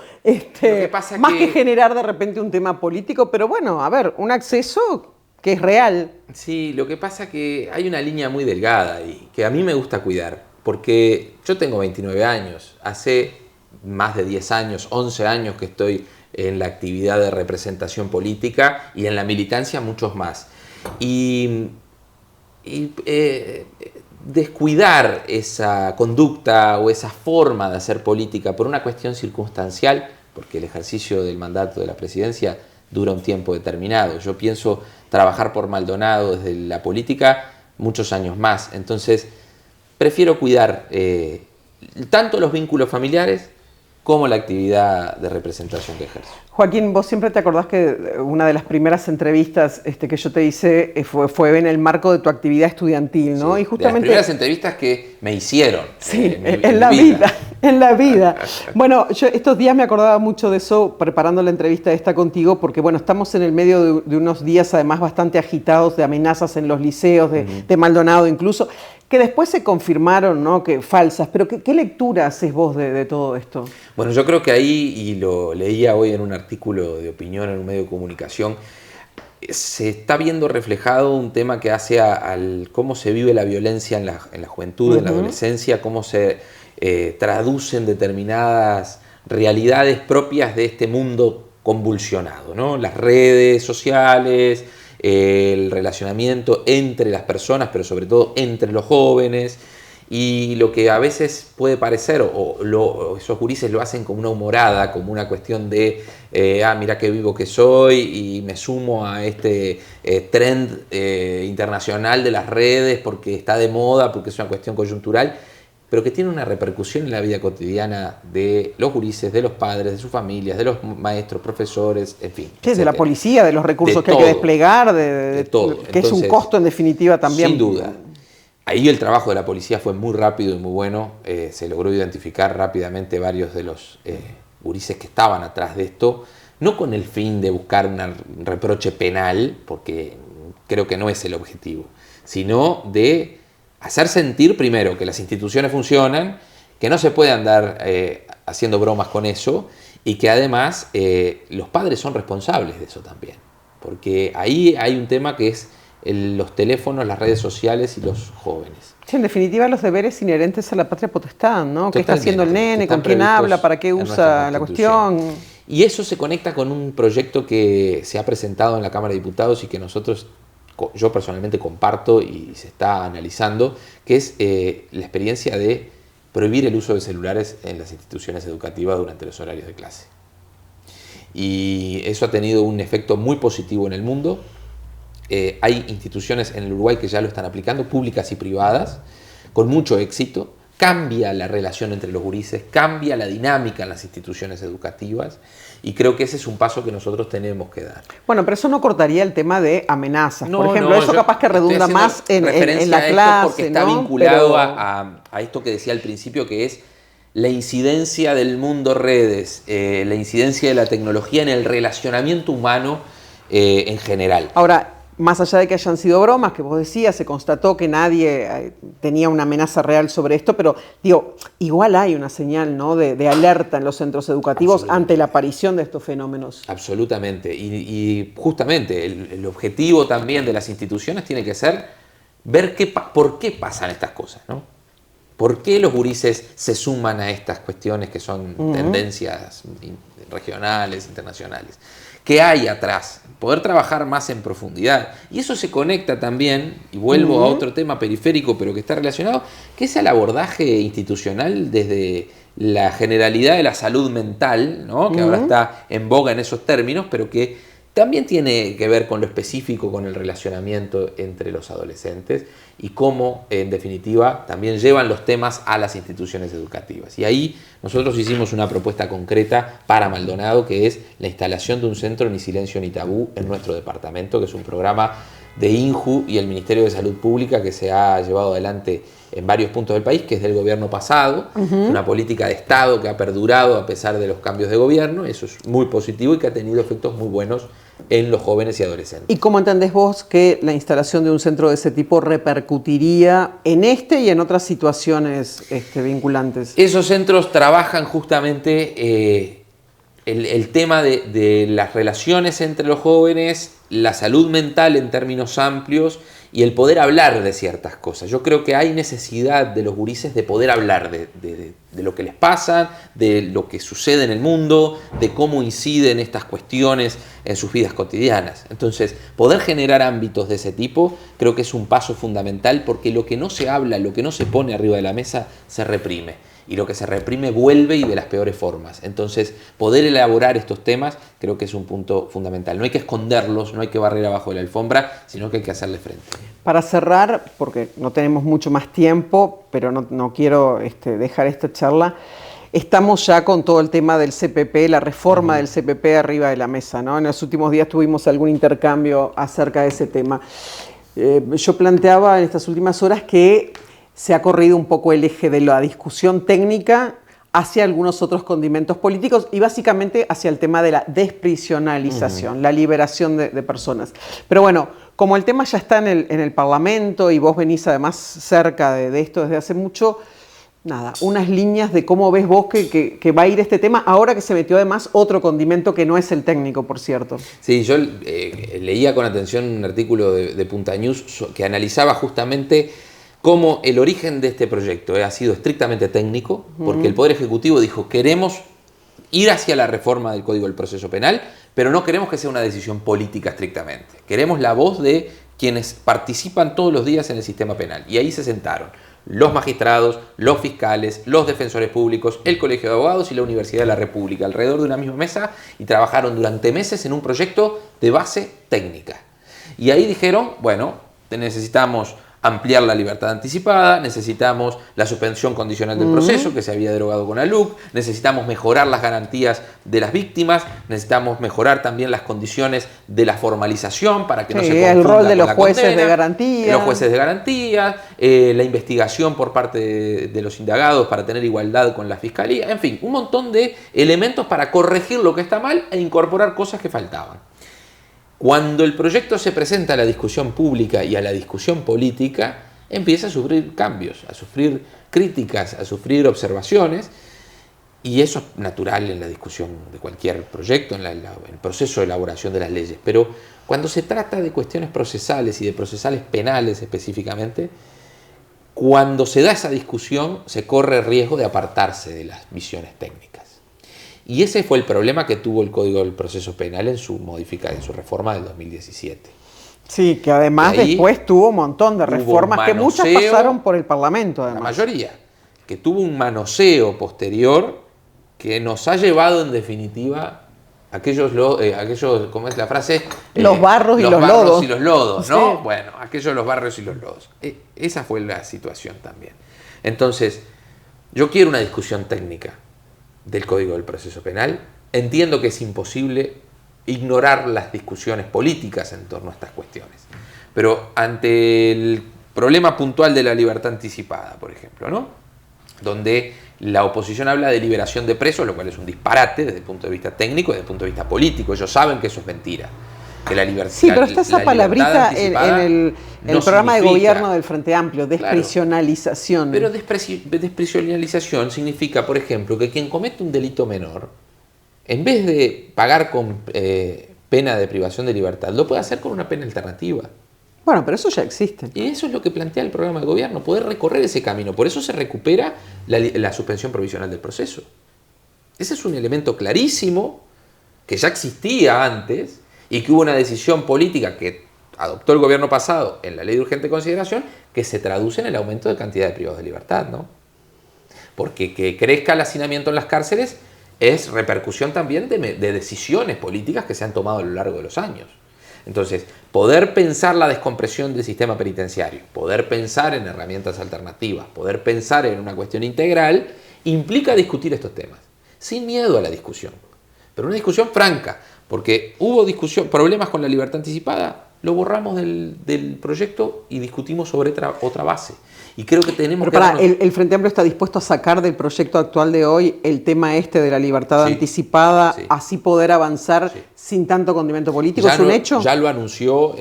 más que generar de repente un tema político? Pero bueno, a ver, un acceso que es real. Sí, lo que pasa que hay una línea muy delgada y que a mí me gusta cuidar, porque yo tengo 29 años, hace más de 10 años, 11 años que estoy en la actividad de representación política y en la militancia muchos más. Y descuidar esa conducta o esa forma de hacer política por una cuestión circunstancial, porque el ejercicio del mandato de la presidencia dura un tiempo determinado. Yo pienso trabajar por Maldonado desde la política muchos años más. Entonces, prefiero cuidar tanto los vínculos familiares como la actividad de representación que ejerzo. Joaquín, vos siempre te acordás que una de las primeras entrevistas que yo te hice fue en el marco de tu actividad estudiantil, ¿no? Sí, y justamente, de las primeras entrevistas que me hicieron. Sí, en la vida. Bueno, yo estos días me acordaba mucho de eso preparando la entrevista esta contigo, porque bueno, estamos en el medio de unos días además bastante agitados de amenazas en los liceos, de Maldonado incluso, que después se confirmaron, ¿no?, que falsas. Pero ¿qué lectura haces vos de todo esto? Bueno, yo creo que ahí, y lo leía hoy en un artículo de opinión en un medio de comunicación, se está viendo reflejado un tema que hace al cómo se vive la violencia en la juventud, en la adolescencia, cómo se traducen determinadas realidades propias de este mundo convulsionado, ¿no? Las redes sociales, el relacionamiento entre las personas, pero sobre todo entre los jóvenes, y lo que a veces puede parecer, esos gurises lo hacen como una humorada, como una cuestión de, mira qué vivo que soy, y me sumo a este trend internacional de las redes porque está de moda, porque es una cuestión coyuntural, pero que tiene una repercusión en la vida cotidiana de los gurises, de los padres, de sus familias, de los maestros, profesores, en fin. Sí, de la policía, de los recursos que hay que desplegar, de todo. Que entonces, es un costo en definitiva también. Sin duda. Ahí el trabajo de la policía fue muy rápido y muy bueno. Se logró identificar rápidamente varios de los gurises que estaban atrás de esto, no con el fin de buscar un reproche penal, porque creo que no es el objetivo, sino de hacer sentir primero que las instituciones funcionan, que no se puede andar haciendo bromas con eso y que además los padres son responsables de eso también. Porque ahí hay un tema que es los teléfonos, las redes sociales y los jóvenes. Sí, en definitiva los deberes inherentes a la patria potestad, ¿no? ¿Qué está haciendo el nene? ¿Con quién habla? ¿Para qué usa la cuestión? Y eso se conecta con un proyecto que se ha presentado en la Cámara de Diputados y que yo personalmente comparto y se está analizando, que es la experiencia de prohibir el uso de celulares en las instituciones educativas durante los horarios de clase. Y eso ha tenido un efecto muy positivo en el mundo. Hay instituciones en el Uruguay que ya lo están aplicando, públicas y privadas, con mucho éxito. Cambia la relación entre los gurises, cambia la dinámica en las instituciones educativas y creo que ese es un paso que nosotros tenemos que dar. Bueno, pero eso no cortaría el tema de amenazas. Por ejemplo, eso capaz que redunda más en la clase. Porque está vinculado a esto que decía al principio, que es la incidencia del mundo redes, la incidencia de la tecnología en el relacionamiento humano en general. Ahora, más allá de que hayan sido bromas, que vos decías, se constató que nadie tenía una amenaza real sobre esto, pero digo, igual hay una señal, ¿no?, de alerta en los centros educativos ante la aparición de estos fenómenos. Absolutamente. Y justamente el objetivo también de las instituciones tiene que ser ver por qué pasan estas cosas, ¿no? ¿Por qué los gurises se suman a estas cuestiones que son tendencias regionales, internacionales? ¿Qué hay atrás? Poder trabajar más en profundidad. Y eso se conecta también, y vuelvo a otro tema periférico, pero que está relacionado, que es el abordaje institucional desde la generalidad de la salud mental, ¿no?, que ahora está en boga en esos términos, pero que también tiene que ver con lo específico, con el relacionamiento entre los adolescentes y cómo, en definitiva, también llevan los temas a las instituciones educativas. Y ahí nosotros hicimos una propuesta concreta para Maldonado, que es la instalación de un centro Ni Silencio Ni Tabú en nuestro departamento, que es un programa de INJU y el Ministerio de Salud Pública que se ha llevado adelante en varios puntos del país, que es del gobierno pasado, una política de Estado que ha perdurado a pesar de los cambios de gobierno. Eso es muy positivo y que ha tenido efectos muy buenos en los jóvenes y adolescentes. ¿Y cómo entendés vos que la instalación de un centro de ese tipo repercutiría en este y en otras situaciones vinculantes? Esos centros trabajan justamente el tema de las relaciones entre los jóvenes, la salud mental en términos amplios y el poder hablar de ciertas cosas. Yo creo que hay necesidad de los gurises de poder hablar de lo que les pasa, de lo que sucede en el mundo, de cómo inciden estas cuestiones en sus vidas cotidianas. Entonces, poder generar ámbitos de ese tipo creo que es un paso fundamental, porque lo que no se habla, lo que no se pone arriba de la mesa, se reprime. Y lo que se reprime vuelve, y de las peores formas. Entonces, poder elaborar estos temas creo que es un punto fundamental. No hay que esconderlos, no hay que barrer abajo de la alfombra, sino que hay que hacerle frente. Para cerrar, porque no tenemos mucho más tiempo, pero no quiero dejar esta charla, estamos ya con todo el tema del CPP, la reforma del CPP arriba de la mesa, ¿no? En los últimos días tuvimos algún intercambio acerca de ese tema. Yo planteaba en estas últimas horas que se ha corrido un poco el eje de la discusión técnica hacia algunos otros condimentos políticos y básicamente hacia el tema de la desprisionalización, la liberación de personas. Pero bueno, como el tema ya está en el Parlamento y vos venís además cerca de esto desde hace mucho, nada, unas líneas de cómo ves vos que va a ir este tema, ahora que se metió además otro condimento que no es el técnico, por cierto. Sí, yo leía con atención un artículo de Punta News que analizaba justamente cómo el origen de este proyecto ha sido estrictamente técnico, porque el Poder Ejecutivo dijo: queremos ir hacia la reforma del Código del Proceso Penal, pero no queremos que sea una decisión política estrictamente. Queremos la voz de quienes participan todos los días en el sistema penal. Y ahí se sentaron los magistrados, los fiscales, los defensores públicos, el Colegio de Abogados y la Universidad de la República alrededor de una misma mesa, y trabajaron durante meses en un proyecto de base técnica. Y ahí dijeron: bueno, necesitamos ampliar la libertad anticipada, necesitamos la suspensión condicional del proceso, que se había derogado con la LUC, necesitamos mejorar las garantías de las víctimas, necesitamos mejorar también las condiciones de la formalización para que no se confunda el rol de con los la jueces condena, de garantía. los jueces de garantía, la investigación por parte de los indagados para tener igualdad con la fiscalía, en fin, un montón de elementos para corregir lo que está mal e incorporar cosas que faltaban. Cuando el proyecto se presenta a la discusión pública y a la discusión política, empieza a sufrir cambios, a sufrir críticas, a sufrir observaciones, y eso es natural en la discusión de cualquier proyecto, en el proceso de elaboración de las leyes. Pero cuando se trata de cuestiones procesales y de procesales penales específicamente, cuando se da esa discusión se corre el riesgo de apartarse de las visiones técnicas. Y ese fue el problema que tuvo el Código del Proceso Penal en su reforma del 2017. Sí, que además después tuvo un montón de reformas que muchas pasaron por el Parlamento, además. La mayoría, que tuvo un manoseo posterior que nos ha llevado en definitiva aquellos, ¿cómo es la frase? Los barros y los lodos. Los barros y los lodos, ¿no? Sí. Bueno, aquellos los barros y los lodos. Esa fue la situación también. Entonces, yo quiero una discusión técnica del Código del Proceso Penal. Entiendo que es imposible ignorar las discusiones políticas en torno a estas cuestiones. Pero ante el problema puntual de la libertad anticipada, por ejemplo, ¿no?, donde la oposición habla de liberación de presos, lo cual es un disparate desde el punto de vista técnico y desde el punto de vista político. Ellos saben que eso es mentira. que la libertad. Sí, pero está esa palabrita en el programa de gobierno del Frente Amplio, desprisionalización. Claro, pero desprisionalización significa, por ejemplo, que quien comete un delito menor, en vez de pagar con pena de privación de libertad, lo puede hacer con una pena alternativa. Bueno, pero eso ya existe. Y eso es lo que plantea el programa de gobierno, poder recorrer ese camino. Por eso se recupera la suspensión provisional del proceso. Ese es un elemento clarísimo que ya existía antes y que hubo una decisión política que adoptó el gobierno pasado en la ley de urgente consideración que se traduce en el aumento de cantidad de privados de libertad, ¿no? Porque que crezca el hacinamiento en las cárceles es repercusión también de decisiones políticas que se han tomado a lo largo de los años. Entonces, poder pensar la descompresión del sistema penitenciario, poder pensar en herramientas alternativas, poder pensar en una cuestión integral, implica discutir estos temas, sin miedo a la discusión, pero una discusión franca, porque hubo problemas con la libertad anticipada, lo borramos del proyecto y discutimos sobre otra base. Y creo que tenemos el Frente Amplio está dispuesto a sacar del proyecto actual de hoy el tema de la libertad anticipada, así poder avanzar sin tanto condimento político. ¿Es un hecho? Ya lo anunció,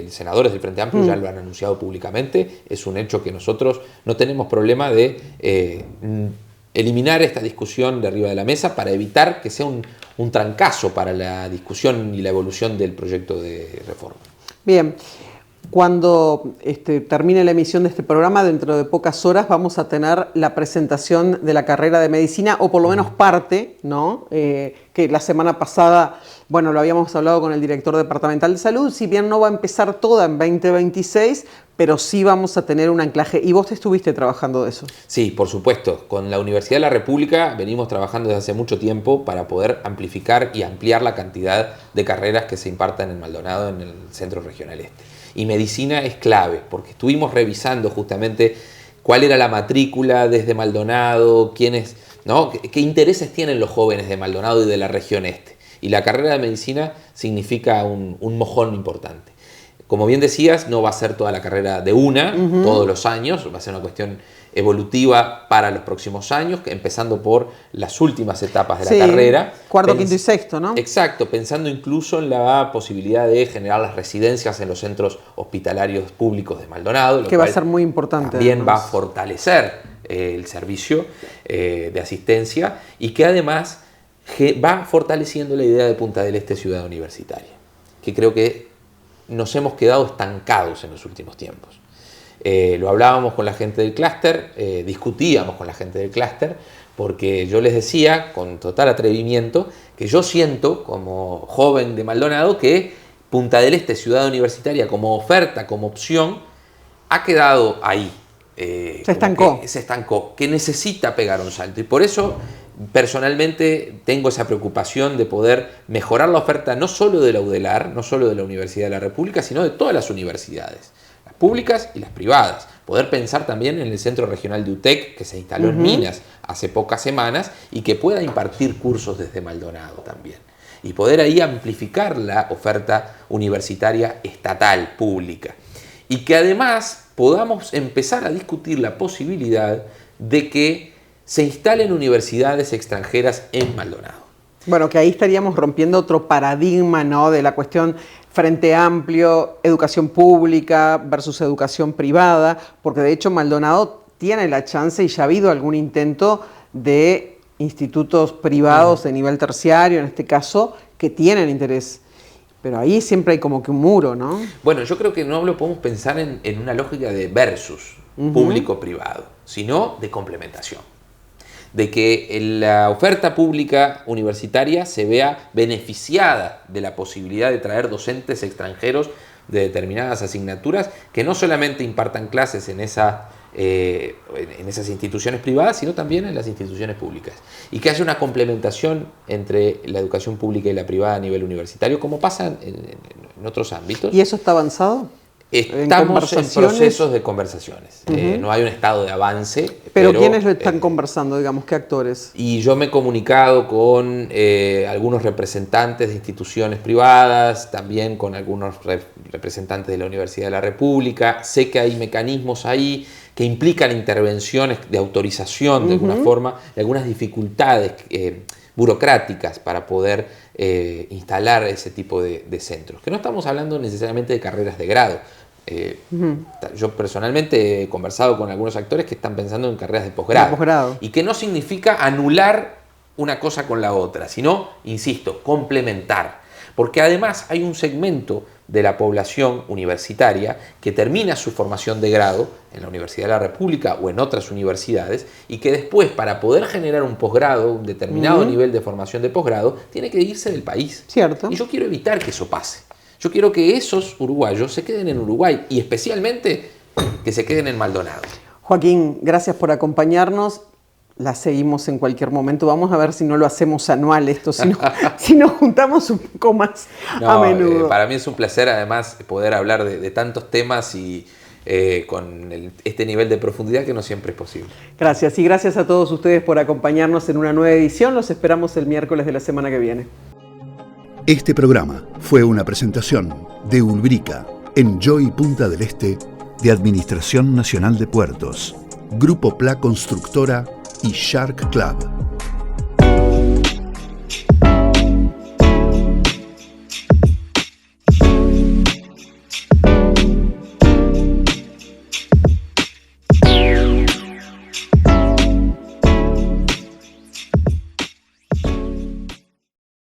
senadores del Frente Amplio ya lo han anunciado públicamente. Es un hecho que nosotros no tenemos problema de eliminar esta discusión de arriba de la mesa para evitar que sea un trancazo para la discusión y la evolución del proyecto de reforma. Bien. Cuando termine la emisión de este programa, dentro de pocas horas vamos a tener la presentación de la carrera de medicina, o por lo menos parte, ¿no? Que la semana pasada, bueno, lo habíamos hablado con el director departamental de salud, si bien no va a empezar toda en 2026, pero sí vamos a tener un anclaje. ¿Y vos estuviste trabajando de eso? Sí, por supuesto. Con la Universidad de la República venimos trabajando desde hace mucho tiempo para poder amplificar y ampliar la cantidad de carreras que se impartan en Maldonado, en el Centro Regional Este. Y medicina es clave, porque estuvimos revisando justamente cuál era la matrícula desde Maldonado, quiénes, ¿no? qué intereses tienen los jóvenes de Maldonado y de la región este. Y la carrera de medicina significa un mojón importante. Como bien decías, no va a ser toda la carrera de todos los años, va a ser una cuestión evolutiva para los próximos años, empezando por las últimas etapas de la carrera. Cuarto, quinto y sexto, ¿no? Exacto, pensando incluso en la posibilidad de generar las residencias en los centros hospitalarios públicos de Maldonado. Que va a ser muy importante. También va a fortalecer el servicio de asistencia y que además va fortaleciendo la idea de Punta del Este ciudad universitaria, que creo que nos hemos quedado estancados en los últimos tiempos. Lo hablábamos con la gente del clúster, discutíamos con la gente del clúster, porque yo les decía con total atrevimiento que yo siento como joven de Maldonado que Punta del Este, ciudad universitaria, como oferta, como opción, ha quedado ahí. Se estancó. Que necesita pegar un salto. Y por eso personalmente tengo esa preocupación de poder mejorar la oferta no solo de la UDELAR, no solo de la Universidad de la República, sino de todas las universidades, las públicas y las privadas. Poder pensar también en el Centro Regional de UTEC, que se instaló en Minas hace pocas semanas y que pueda impartir cursos desde Maldonado también. Y poder ahí amplificar la oferta universitaria estatal, pública. Y que además podamos empezar a discutir la posibilidad de que se instalen universidades extranjeras en Maldonado. Bueno, que ahí estaríamos rompiendo otro paradigma, ¿no? De la cuestión Frente Amplio, educación pública versus educación privada, porque de hecho Maldonado tiene la chance, y ya ha habido algún intento de institutos privados de nivel terciario, en este caso, que tienen interés. Pero ahí siempre hay como que un muro, ¿no? Bueno, yo creo que no lo podemos pensar en una lógica de versus público-privado, sino de complementación. De que la oferta pública universitaria se vea beneficiada de la posibilidad de traer docentes extranjeros de determinadas asignaturas que no solamente impartan clases en esas instituciones privadas, sino también en las instituciones públicas. Y que haya una complementación entre la educación pública y la privada a nivel universitario, como pasa en otros ámbitos. ¿Y eso está avanzado? Estamos en procesos de conversaciones. No hay un estado de avance. ¿Pero quiénes lo están conversando, digamos? ¿Qué actores? Y yo me he comunicado con algunos representantes de instituciones privadas, también con algunos representantes de la Universidad de la República. Sé que hay mecanismos ahí que implican intervenciones de autorización de alguna forma, y algunas dificultades burocráticas para poder instalar ese tipo de centros. Que no estamos hablando necesariamente de carreras de grado. Yo personalmente he conversado con algunos actores que están pensando en carreras de posgrado. Y que no significa anular una cosa con la otra, sino, insisto, complementar. Porque además hay un segmento de la población universitaria que termina su formación de grado en la Universidad de la República o en otras universidades y que después, para poder generar un posgrado, un determinado nivel de formación de posgrado, tiene que irse del país. Cierto. Y yo quiero evitar que eso pase. Yo quiero que esos uruguayos se queden en Uruguay y especialmente que se queden en Maldonado. Joaquín, gracias por acompañarnos. La seguimos en cualquier momento. Vamos a ver si no lo hacemos anual esto, si nos juntamos un poco más a menudo. Para mí es un placer además poder hablar de tantos temas y con este nivel de profundidad que no siempre es posible. Gracias y gracias a todos ustedes por acompañarnos en una nueva edición. Los esperamos el miércoles de la semana que viene. Este programa fue una presentación de Ulbrica, Enjoy Punta del Este, de Administración Nacional de Puertos, Grupo PLA Constructora y Shark Club.